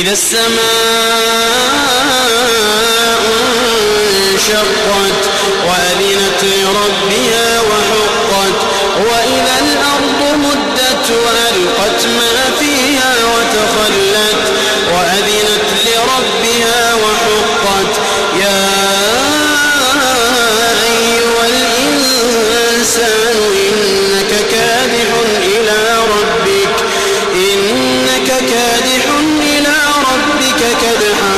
إذا السماء انشقت وأذنت لربها وحقت وإذا الأرض مدت وألقت ما فيها وتخلت وأذنت لربها وحقت يا أيها الإنسان إنك كادح إلى ربك كدحا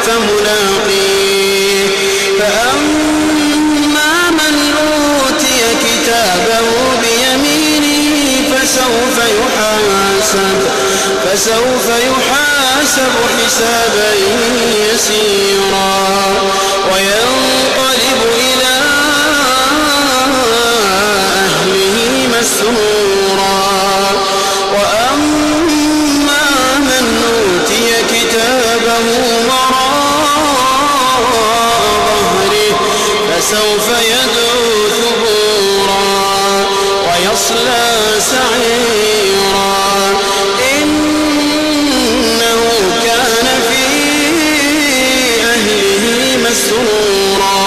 فملاقيه فأما من أوتي كتابه بيمينه فسوف يحاسب حسابا يسيرا وينقلب إلى أهله مسرورا وأما من أوتي كتابه وراء ظهره فسوف يدعو ثبورا ويصلى سعيرا إنه كان في أهله مسرورا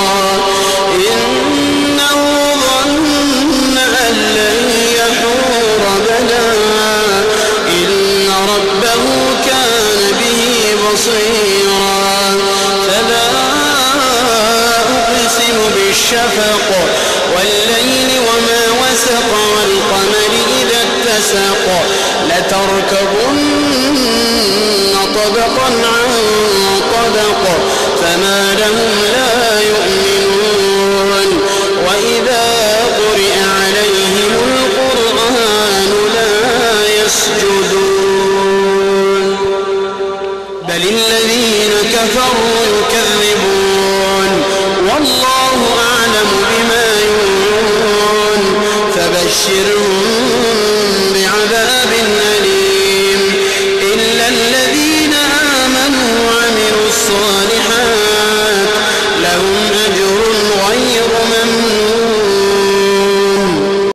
إنه ظن أن لن يحور بلى إن ربه كان به بصيرا فلا أقسم بالشفق والليل وما وسق والقمر إذا اتسق لتركبن طبقا عن طبق فما لهم لا يؤمنون وإذا قرئ عليهم القرآن لا يسجدون بل الذين كفروا يكذبون